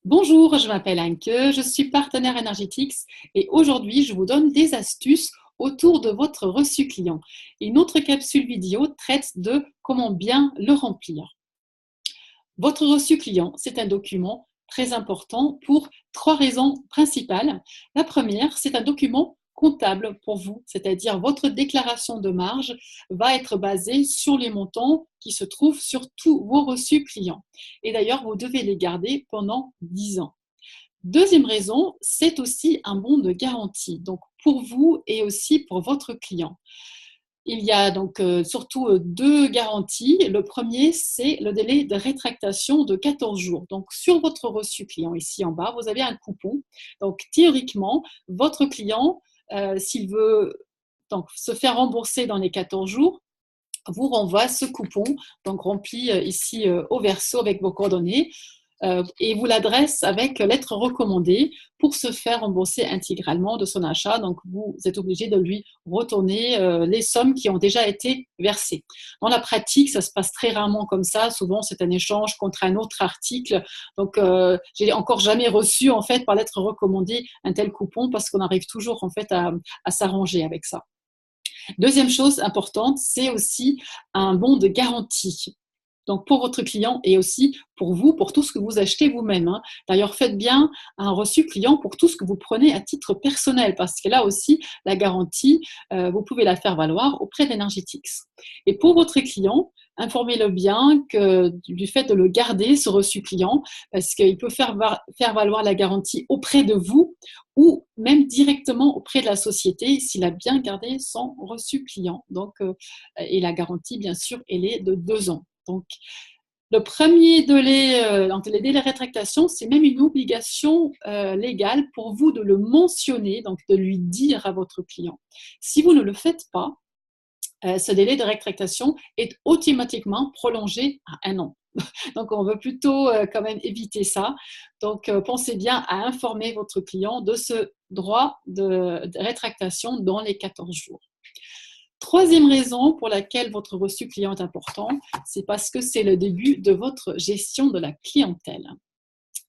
Bonjour, je m'appelle Anke, je suis partenaire Energetics et aujourd'hui je vous donne des astuces autour de votre reçu client. Et notre capsule vidéo traite de comment bien le remplir. Votre reçu client, c'est un document très important pour trois raisons principales. La première, c'est un document comptable pour vous, c'est-à-dire votre déclaration de marge va être basée sur les montants qui se trouvent sur tous vos reçus clients. Et d'ailleurs, vous devez les garder pendant 10 ans. Deuxième raison, c'est aussi un bon de garantie, donc pour vous et aussi pour votre client. Il y a donc surtout deux garanties. Le premier, c'est le délai de rétractation de 14 jours. Donc, sur votre reçu client, ici en bas, vous avez un coupon. Donc, théoriquement, votre client, s'il veut donc, se faire rembourser dans les 14 jours, vous renvoie ce coupon, donc rempli ici au verso avec vos coordonnées, et vous l'adresse avec lettre recommandée pour se faire rembourser intégralement de son achat. Donc, vous êtes obligé de lui retourner les sommes qui ont déjà été versées. Dans la pratique, ça se passe très rarement comme ça. Souvent, c'est un échange contre un autre article. Donc, j'ai encore jamais reçu, en fait, par lettre recommandée, un tel coupon parce qu'on arrive toujours, en fait, à s'arranger avec ça. Deuxième chose importante, c'est aussi un bon de garantie. Donc pour votre client et aussi pour vous, pour tout ce que vous achetez vous-même, hein. D'ailleurs, faites bien un reçu client pour tout ce que vous prenez à titre personnel, parce que là aussi, la garantie, vous pouvez la faire valoir auprès d'Energetics. Et pour votre client, informez-le bien que du fait de le garder, ce reçu client, parce qu'il peut faire valoir la garantie auprès de vous ou même directement auprès de la société s'il a bien gardé son reçu client. Donc, et la garantie, bien sûr, elle est de 2 ans. Donc, le premier délai, donc les délais de rétractation, c'est même une obligation légale pour vous de le mentionner, donc de lui dire à votre client. Si vous ne le faites pas, ce délai de rétractation est automatiquement prolongé à 1 an. Donc, on veut plutôt quand même éviter ça. Donc, pensez bien à informer votre client de ce droit de rétractation dans les 14 jours. Troisième raison pour laquelle votre reçu client est important, c'est parce que c'est le début de votre gestion de la clientèle.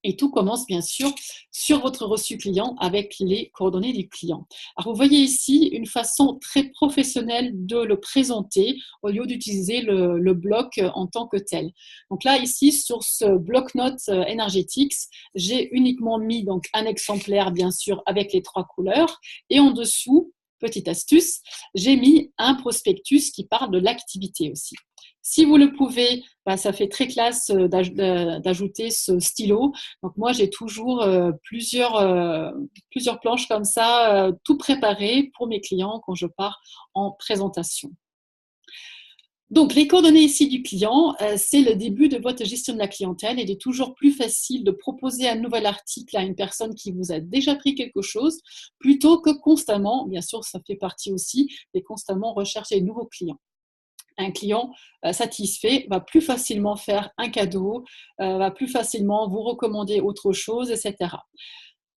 Et tout commence bien sûr sur votre reçu client avec les coordonnées du client. Alors vous voyez ici une façon très professionnelle de le présenter au lieu d'utiliser le bloc en tant que tel. Donc là ici sur ce bloc-notes Energetics, j'ai uniquement mis donc un exemplaire bien sûr avec les 3 couleurs et en dessous, petite astuce, j'ai mis un prospectus qui parle de l'activité aussi. Si vous le pouvez, ça fait très classe d'ajouter ce stylo. Donc moi, j'ai toujours plusieurs planches comme ça, tout préparé pour mes clients quand je pars en présentation. Donc, les coordonnées ici du client, c'est le début de votre gestion de la clientèle. Il est toujours plus facile de proposer un nouvel article à une personne qui vous a déjà pris quelque chose, plutôt que constamment, bien sûr, ça fait partie aussi, mais constamment rechercher de nouveaux clients. Un client satisfait va plus facilement faire un cadeau, va plus facilement vous recommander autre chose, etc.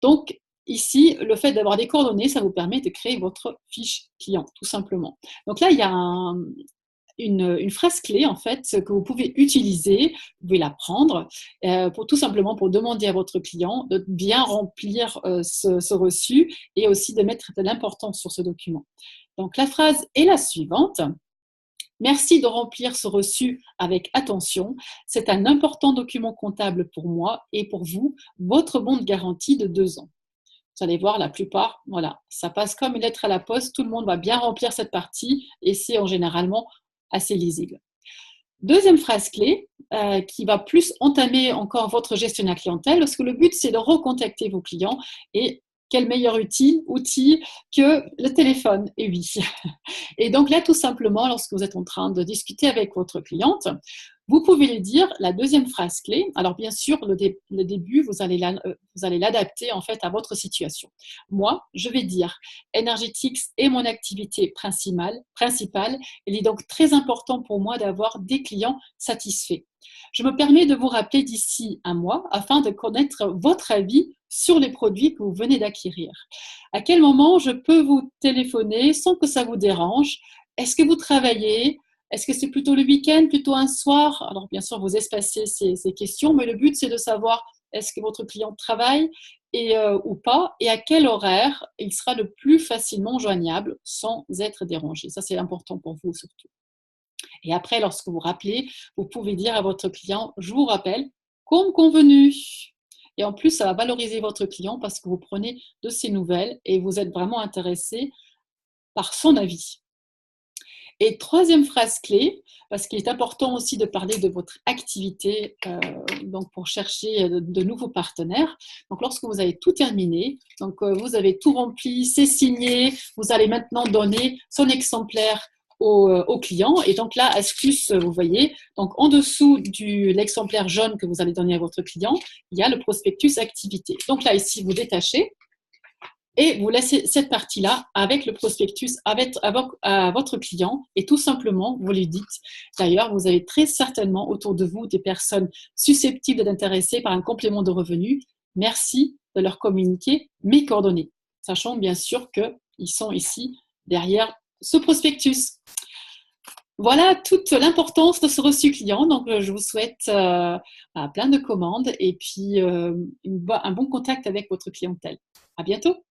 Donc, ici, le fait d'avoir des coordonnées, ça vous permet de créer votre fiche client, tout simplement. Donc là, il y a une phrase clé en fait que vous pouvez utiliser, vous pouvez la prendre pour tout simplement pour demander à votre client de bien remplir ce reçu et aussi de mettre de l'importance sur ce document. Donc la phrase est la suivante. Merci de remplir ce reçu avec attention. C'est un important document comptable pour moi et pour vous, votre bon de garantie de 2 ans. Vous allez voir, la plupart, voilà, ça passe comme une lettre à la poste. Tout le monde va bien remplir cette partie et c'est en généralement assez lisible. Deuxième phrase clé qui va plus entamer encore votre gestionnaire clientèle parce que le but, c'est de recontacter vos clients et quel meilleur outil que le téléphone, et oui. Et donc là, tout simplement, lorsque vous êtes en train de discuter avec votre cliente, vous pouvez lui dire la deuxième phrase clé. Alors bien sûr, le début, vous allez l'adapter en fait à votre situation. Moi, je vais dire Energetics est mon activité principale. Il est donc très important pour moi d'avoir des clients satisfaits. Je me permets de vous rappeler d'ici un mois afin de connaître votre avis sur les produits que vous venez d'acquérir. À quel moment je peux vous téléphoner sans que ça vous dérange? Est-ce que vous travaillez? Est-ce que c'est plutôt le week-end, plutôt un soir? Alors, bien sûr, vous espacez ces questions, mais le but, c'est de savoir est-ce que votre client travaille ou pas, et à quel horaire il sera le plus facilement joignable sans être dérangé. Ça, c'est important pour vous surtout. Et après, lorsque vous rappelez, vous pouvez dire à votre client, je vous rappelle, comme convenu. Et en plus, ça va valoriser votre client parce que vous prenez de ses nouvelles et vous êtes vraiment intéressé par son avis. Et troisième phrase clé, parce qu'il est important aussi de parler de votre activité donc pour chercher de nouveaux partenaires. Donc lorsque vous avez tout terminé, donc vous avez tout rempli, c'est signé, vous allez maintenant donner son exemplaire au client. Et donc là, astuce, vous voyez, donc en dessous de l'exemplaire jaune que vous allez donner à votre client, il y a le prospectus activité. Donc là, ici, vous détachez. Et vous laissez cette partie-là avec le prospectus, à votre client, et tout simplement, vous lui dites, d'ailleurs, vous avez très certainement autour de vous des personnes susceptibles d'être intéressées par un complément de revenus. Merci de leur communiquer mes coordonnées, sachant bien sûr qu'ils sont ici derrière ce prospectus. Voilà toute l'importance de ce reçu client. Donc, je vous souhaite plein de commandes et puis un bon contact avec votre clientèle. À bientôt.